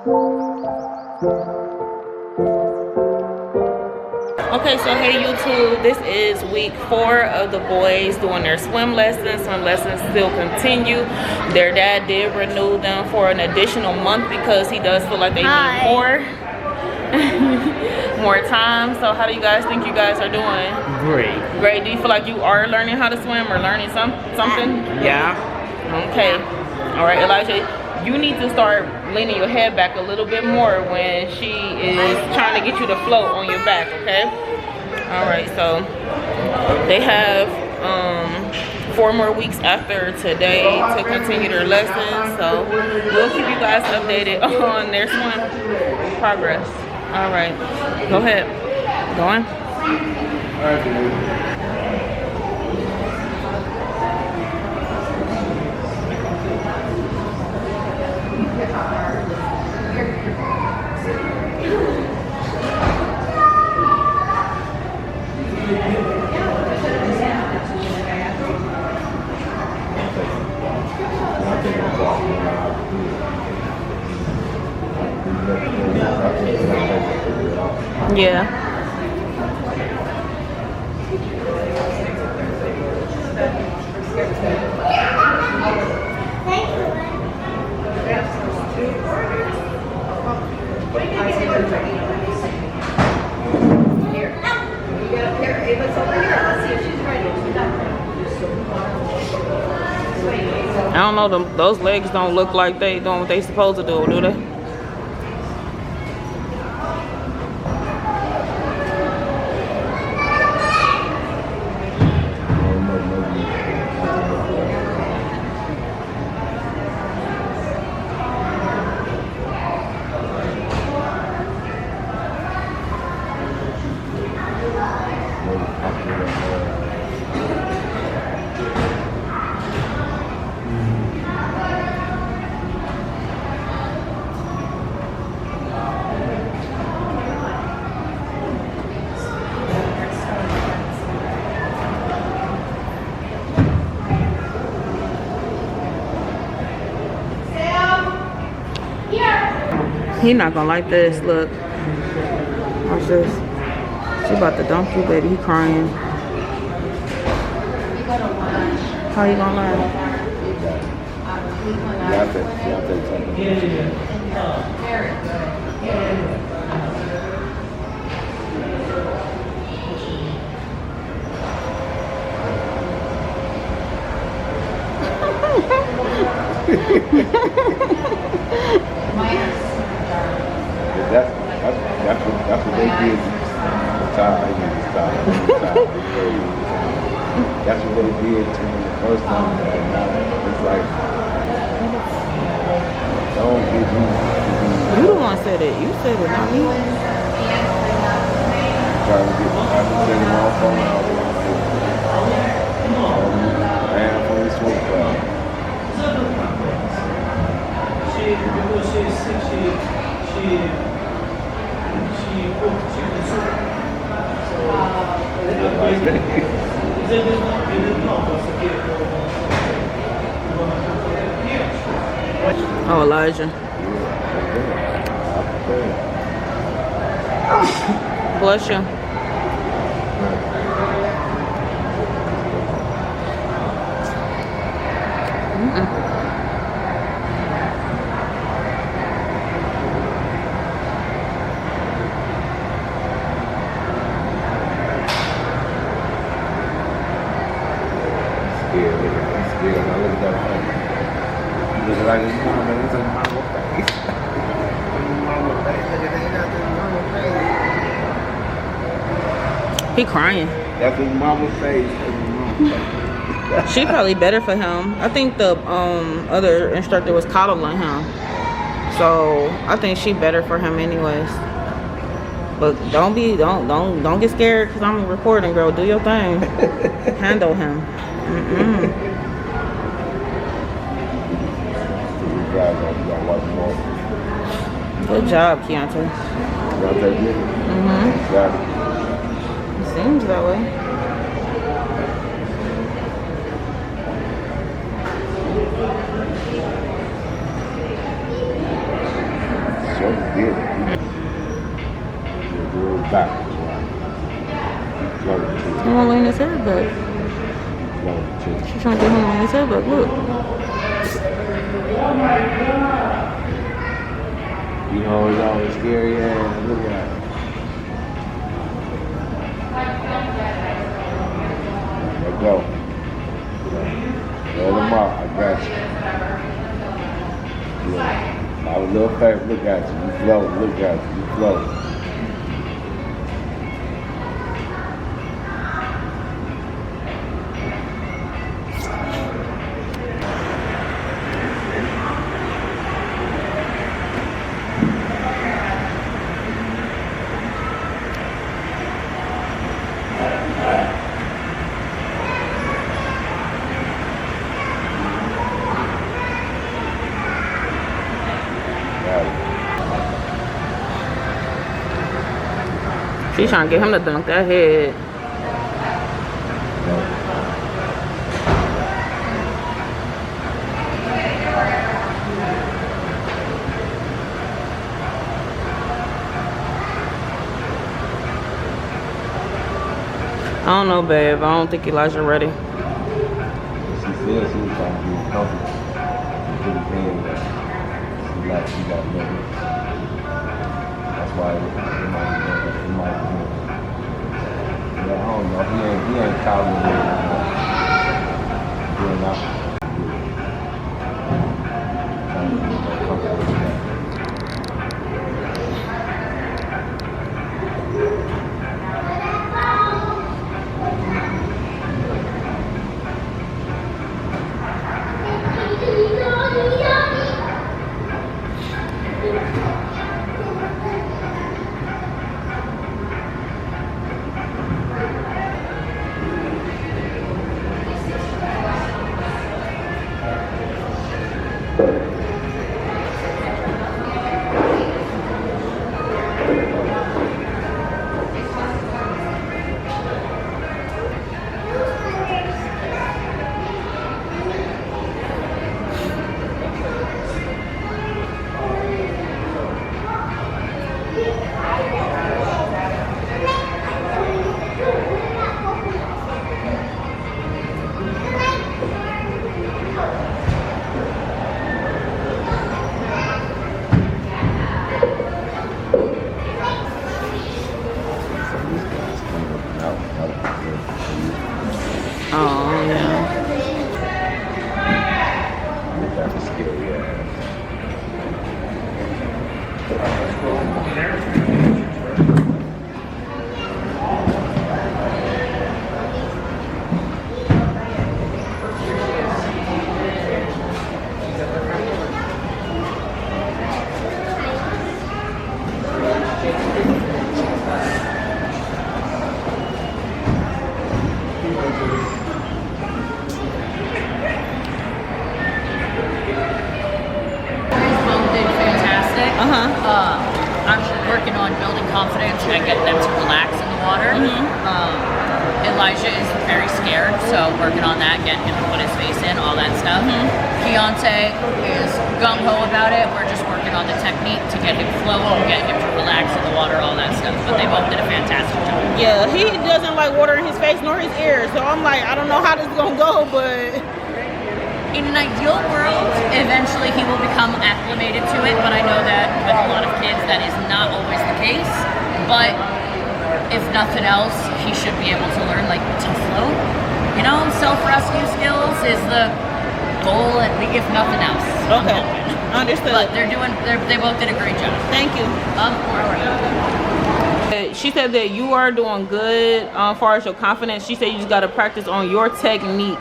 Okay, so hey YouTube, this is week 4 of the boys doing their swim lessons. Swim lessons still continue. Their dad did renew them for an additional month because he does feel like they need more time. So how do you guys think you guys are doing? Great. Do you feel like you are learning how to swim or learning something? Yeah. Okay. All right, Elijah, you need to start leaning your head back a little bit more when she is trying to get you to float on your back, okay? All right, so they have 4 more weeks after today to continue their lessons, so we'll keep you guys updated on their swim progress. All right, go ahead. Go on. Yeah. I don't know, those legs don't look like they doing what they supposed to do they? He not gonna like this. Look, watch this. She about to dump you, baby. He crying. How you gonna learn? That's what they did. That's what they did to me the first time. It's like, don't give me. You the one said it. You said it, not me. Trying to get my phone out. Man, from this one. Oh, Elijah. Bless you. He crying. That's his mama's face. She probably better for him. I think the other instructor was coddling him, so I think she better for him anyways. But don't get scared because I'm recording, girl. Do your thing. Handle him. Good job, Keyontae. It seems that way. did it. You do it backwards, right? You float it too. He won't lean his head back. You float it too. She's trying to get him to lean his head back. Look. You know, it's always scary ass. Look at it. Let go. Roll them up. I got you. Look. My little face, look at you. You float. Look at you. You float. She's trying to get him to dunk that head. I don't know, babe. I don't think Elijah ready. She said she was trying to be comfortable. She put his head down. She got nervous. That's why it might be. Yeah, I don't know. He ain't calling me. Doing that. Trying to be more comfortable with that. I'm working on building confidence and getting them to relax in the water. Elijah is very scared, so working on that, getting him to put his face in, all that stuff. Keyontae is gung-ho about it. We're just working on the technique to get him flowing, get him to relax in the water, all that stuff. But they both did a fantastic job. Yeah, he doesn't like water in his face nor his ears, so I'm like, I don't know how this is gonna go, but in an ideal world, eventually he will become acclimated to it, but I know that with a lot of kids that is not always the case. But if nothing else, he should be able to learn like to float. You know, self-rescue skills is the goal, at least, if nothing else. okay, understood. But they both did a great job. Thank you. All right. She said that you are doing good as far as your confidence. She said you just got to practice on your technique.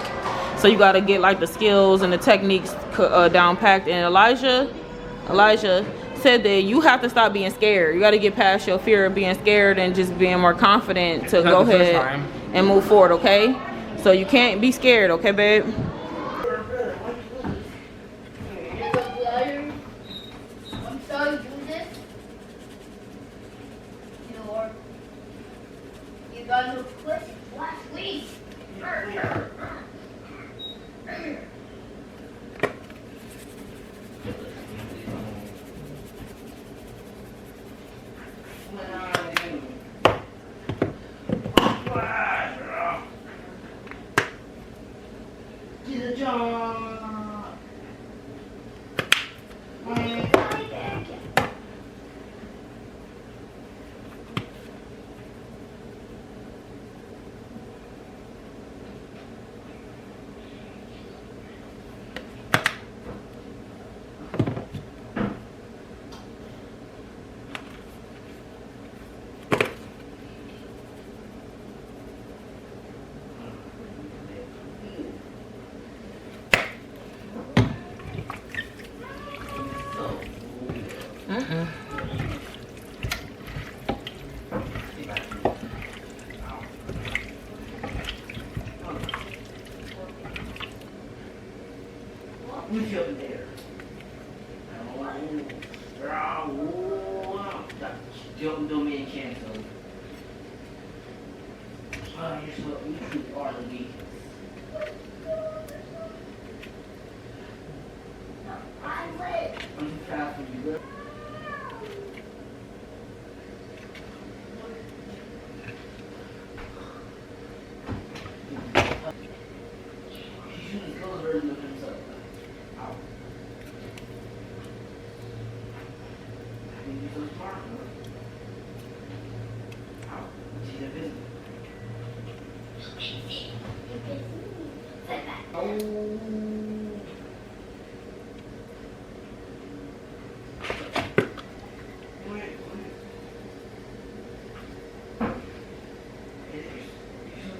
So you got to get like the skills and the techniques down packed. And Elijah said that you have to stop being scared. You got to get past your fear of being scared and just being more confident to go ahead and move forward, okay? So you can't be scared, okay, babe? You got no clip last week.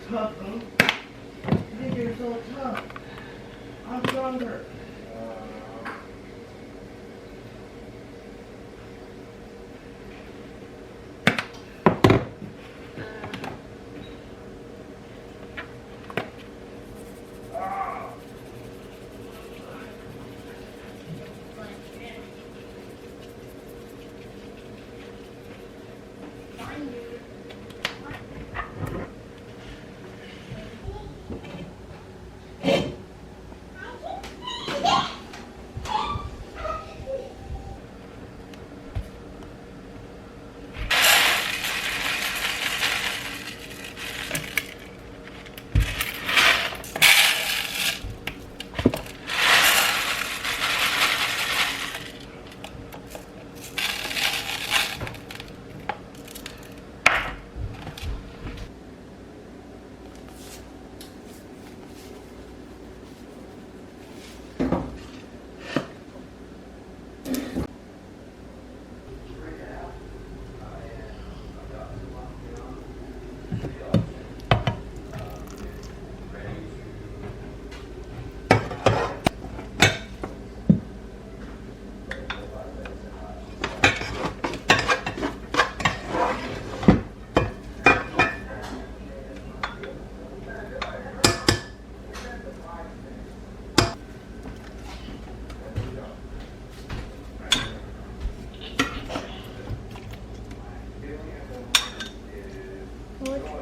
Tough, huh? You think you're so tough? I'm stronger.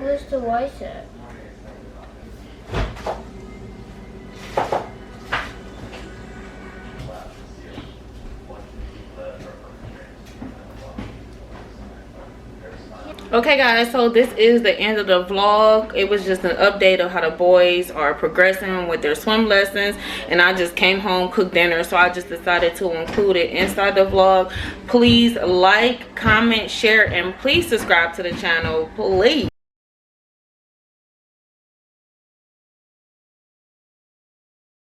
Where's the rice at? Okay guys, so this is the end of the vlog. It was just an update of how the boys are progressing with their swim lessons, and I just came home, cooked dinner, so I just decided to include it inside the vlog. Please like, comment, share, and please subscribe to the channel, please.